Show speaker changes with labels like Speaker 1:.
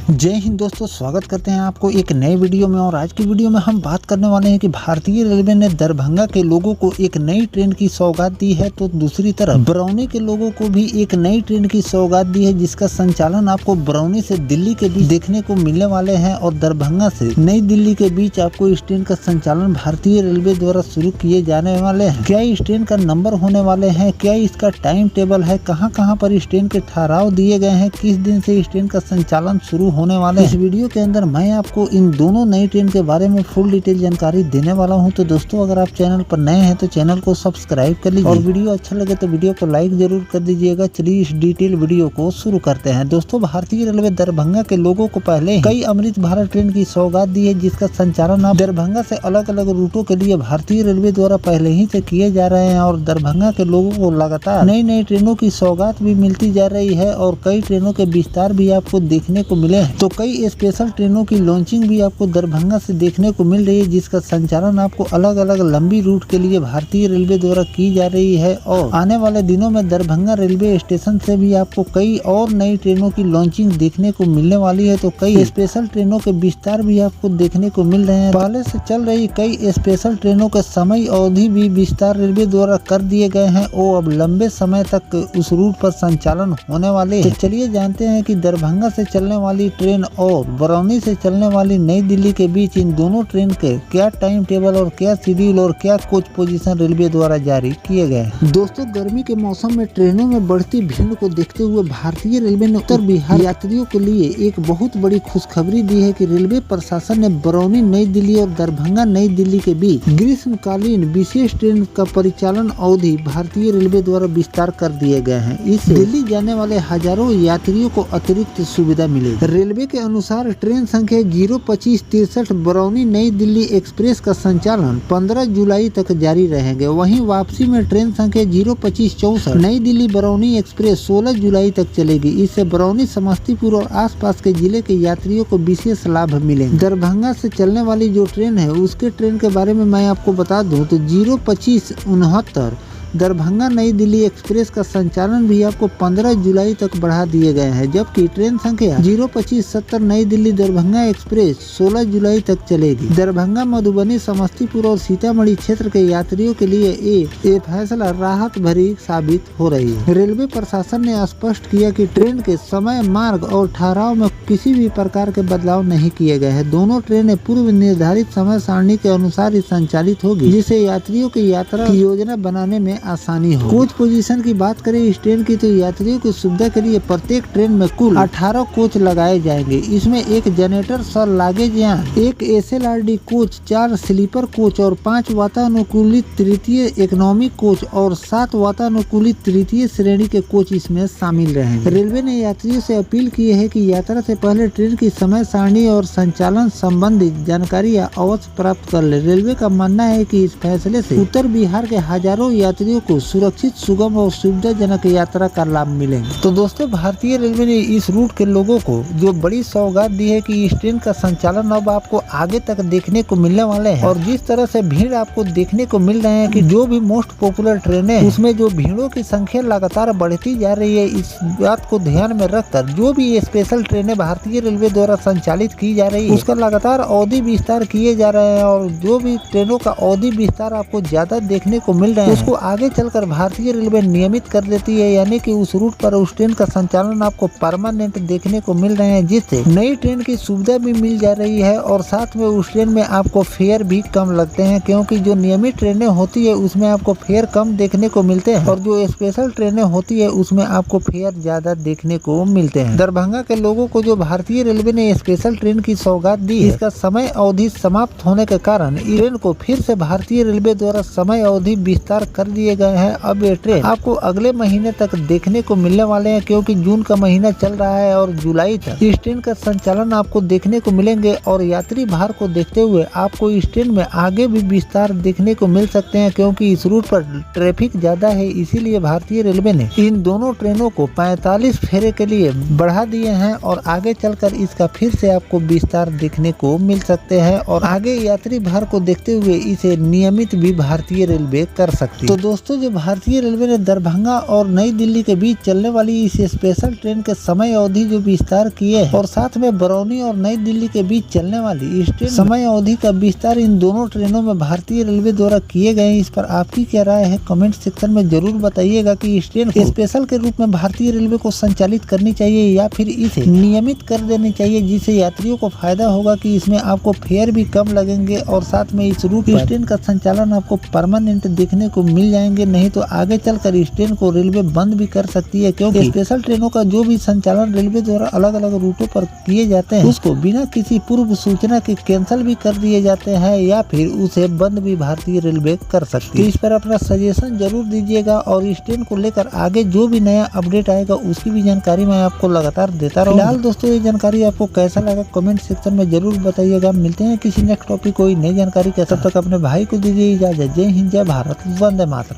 Speaker 1: जय हिंद दोस्तों, स्वागत करते हैं आपको एक नए वीडियो में। और आज की वीडियो में हम बात करने वाले हैं कि भारतीय रेलवे ने दरभंगा के लोगों को एक नई ट्रेन की सौगात दी है, तो दूसरी तरफ बरौनी के लोगों को भी एक नई ट्रेन की सौगात दी है, जिसका संचालन आपको बरौनी से दिल्ली के बीच देखने को मिलने वाले हैं। और दरभंगा से नई दिल्ली के बीच आपको इस ट्रेन का संचालन भारतीय रेलवे द्वारा शुरू किए जाने वाले हैं। क्या इस ट्रेन का नंबर होने वाले हैं, क्या इसका टाइम टेबल है, कहाँ कहाँ पर इस ट्रेन के ठहराव दिए गए हैं, किस दिन से इस ट्रेन का संचालन शुरू होने वाले हैं। इस वीडियो के अंदर मैं आपको इन दोनों नई ट्रेन के बारे में फुल डिटेल जानकारी देने वाला हूं। तो दोस्तों, अगर आप चैनल पर नए हैं तो चैनल को सब्सक्राइब कर लीजिए और वीडियो अच्छा लगे तो वीडियो को लाइक जरूर कर दीजिएगा। चलिए इस डिटेल वीडियो को शुरू करते हैं। दोस्तों, भारतीय रेलवे दरभंगा के लोगों को पहले कई अमृत भारत ट्रेन की सौगात दी है, जिसका संचालन आप दरभंगा से अलग अलग रूटों के लिए भारतीय रेलवे द्वारा पहले ही से किए जा रहे हैं। और दरभंगा के लोगों को लगातार नई नई ट्रेनों की सौगात भी मिलती जा रही है और कई ट्रेनों के विस्तार भी आपको देखने को मिले हैं। तो कई स्पेशल ट्रेनों की लॉन्चिंग भी आपको दरभंगा से देखने को मिल रही है, जिसका संचालन आपको अलग अलग लंबी रूट के लिए भारतीय रेलवे द्वारा की जा रही है। और आने वाले दिनों में दरभंगा रेलवे स्टेशन से भी आपको कई और नई ट्रेनों की लॉन्चिंग देखने को मिलने वाली है। तो कई स्पेशल ट्रेनों के विस्तार भी आपको देखने को मिल रहे हैं। पहले से चल रही कई स्पेशल ट्रेनों के समय अवधि भी विस्तार रेलवे द्वारा कर दिए गए हैं और अब लंबे समय तक उस रूट पर संचालन होने वाले हैं। तो चलिए जानते हैं कि दरभंगा से चलने वाली ट्रेन और बरौनी से चलने वाली नई दिल्ली के बीच इन दोनों ट्रेन के क्या टाइम टेबल और क्या शेड्यूल और क्या कोच पोजीशन रेलवे द्वारा जारी किए गए हैं। दोस्तों, गर्मी के मौसम में ट्रेनों में बढ़ती भीड़ को देखते हुए भारतीय रेलवे ने उत्तर बिहार यात्रियों के लिए एक बहुत बड़ी खुशखबरी दी है कि रेलवे प्रशासन ने बरौनी नई दिल्ली और दरभंगा नई दिल्ली के बीच ग्रीष्मकालीन विशेष ट्रेन का परिचालन अवधि भारतीय रेलवे द्वारा विस्तार कर दिए गए हैं। इससे दिल्ली जाने वाले हजारों यात्रियों को अतिरिक्त सुविधा मिलेगी। रेलवे के अनुसार ट्रेन संख्या 02563 बरौनी नई दिल्ली एक्सप्रेस का संचालन 15 जुलाई तक जारी रहेंगे। वहीं वापसी में ट्रेन संख्या 02564 नई दिल्ली बरौनी एक्सप्रेस 16 जुलाई तक चलेगी। इससे बरौनी, समस्तीपुर और आसपास के जिले के यात्रियों को विशेष लाभ मिलेंगे। दरभंगा से चलने वाली जो ट्रेन है, उसके ट्रेन के बारे में मैं आपको बता दूं तो 02569 दरभंगा नई दिल्ली एक्सप्रेस का संचालन भी आपको 15 जुलाई तक बढ़ा दिए गए हैं, जबकि ट्रेन संख्या 02570 नई दिल्ली दरभंगा एक्सप्रेस 16 जुलाई तक चलेगी। दरभंगा, मधुबनी, समस्तीपुर और सीतामढ़ी क्षेत्र के यात्रियों के लिए ये फैसला राहत भरी साबित हो रही है। रेलवे प्रशासन ने स्पष्ट किया कि ट्रेन के समय, मार्ग और ठहराव में किसी भी प्रकार के बदलाव नहीं किए गए हैं। दोनों ट्रेनें पूर्व निर्धारित समय सारणी के अनुसार ही संचालित होगी, जिससे यात्रियों की यात्रा की योजना बनाने में आसानी हो। कोच पोजीशन की बात करें इस ट्रेन की, तो यात्रियों की सुविधा के लिए प्रत्येक ट्रेन में कुल 18 कोच लगाए जाएंगे। इसमें एक जनरेटर सर लागेज यान, एक SLRD कोच, 4 स्लीपर कोच और 5 वातानुकूलित तृतीय इकोनॉमी कोच और 7 वातानुकूलित तृतीय श्रेणी के कोच इसमें शामिल रहेंगे। रेलवे ने यात्रियों से अपील की है कि यात्रा से पहले ट्रेन की समय सारणी और संचालन संबंधित जानकारी अवश्य प्राप्त कर ले। रेलवे का मानना है कि इस फैसले से उत्तर बिहार के हजारों यात्रियों को सुरक्षित, सुगम और सुविधाजनक यात्रा का लाभ मिलेंगे। तो दोस्तों, भारतीय रेलवे ने इस रूट के लोगों को जो बड़ी सौगात दी है कि इस ट्रेन का संचालन अब आपको आगे तक देखने को मिलने वाले हैं। और जिस तरह से भीड़ आपको देखने को मिल रहे हैं कि जो भी मोस्ट पॉपुलर ट्रेन है, उसमें जो भीड़ों की संख्या लगातार बढ़ती जा रही है, इस बात को ध्यान में रखकर जो भी स्पेशल ट्रेनें भारतीय रेलवे द्वारा संचालित की जा रही है, उसका लगातार अवधि विस्तार किए जा रहे हैं। और जो भी ट्रेनों का अवधि विस्तार आपको ज्यादा देखने को मिल रहे हैं, उसको आगे चलकर भारतीय रेलवे नियमित कर देती है, यानी कि उस रूट पर उस ट्रेन का संचालन आपको परमानेंट देखने को मिल रहे हैं, जिससे नई ट्रेन की सुविधा भी मिल जा रही है और साथ में उस ट्रेन में आपको फेयर भी कम लगते हैं, क्योंकि जो नियमित ट्रेनें होती है उसमें आपको फेयर कम देखने को मिलते हैं और जो स्पेशल ट्रेनें होती है उसमें आपको फेयर ज्यादा देखने को मिलते हैं। दरभंगा के लोगों को जो भारतीय रेलवे ने स्पेशल ट्रेन की सौगात दी है, इसका समय अवधि समाप्त होने के कारण इस ट्रेन को फिर से भारतीय रेलवे द्वारा समय अवधि विस्तार कर दिए गए हैं। अब ये ट्रेन आपको अगले महीने तक देखने को मिलने वाले हैं, क्योंकि जून का महीना चल रहा है और जुलाई तक इस ट्रेन का संचालन आपको देखने को मिलेंगे। और यात्री भार को देखते हुए आपको इस ट्रेन में आगे भी विस्तार देखने को मिल सकते हैं, क्योंकि इस रूट पर ट्रैफिक ज्यादा है। इसीलिए भारतीय रेलवे ने इन दोनों ट्रेनों को 45 फेरे के लिए बढ़ा दिए हैं और आगे चलकर इसका फिर से आपको विस्तार देखने को मिल सकते हैं और आगे यात्री भार को देखते हुए इसे नियमित भी भारतीय रेलवे कर सकती है। तो दोस्तों, दोस्तों, जो भारतीय रेलवे ने दरभंगा और नई दिल्ली के बीच चलने वाली इस स्पेशल ट्रेन के समय अवधि जो विस्तार किए है और साथ में बरौनी और नई दिल्ली के बीच चलने वाली इस ट्रेन समय अवधि का विस्तार इन दोनों ट्रेनों में भारतीय रेलवे द्वारा किए गए। इस पर आपकी क्या राय है, कमेंट सेक्शन में जरूर बताइएगा कि इस ट्रेन को स्पेशल के रूप में भारतीय रेलवे को संचालित करनी चाहिए या फिर इसे नियमित कर देनी चाहिए, जिससे यात्रियों को फायदा होगा कि इसमें आपको फेयर भी कम लगेंगे और साथ में इस रूट ट्रेन का संचालन आपको परमानेंट देखने को मिल जाएंगे। नहीं तो आगे चलकर इस ट्रेन को रेलवे बंद भी कर सकती है, क्योंकि स्पेशल ट्रेनों का जो भी संचालन रेलवे द्वारा अलग अलग रूटों पर किए जाते हैं उसको बिना किसी पूर्व सूचना के कैंसिल भी कर दिए जाते हैं या फिर उसे बंद भी भारतीय रेलवे कर सकती है। इस पर अपना सजेशन जरूर दीजिएगा और इस ट्रेन को लेकर आगे जो भी नया अपडेट आएगा उसकी भी जानकारी मैं आपको लगातार देता रहूँगा। फिलहाल दोस्तों, ये जानकारी आपको कैसा लगा कमेंट सेक्शन में जरूर बताइएगा। मिलते हैं किसी नेक्स्ट टॉपिक कोई नई जानकारी के, तब तक अपने भाई को दीजिए इजाजत। जय हिंद, जय भारत, वंदे मातरम।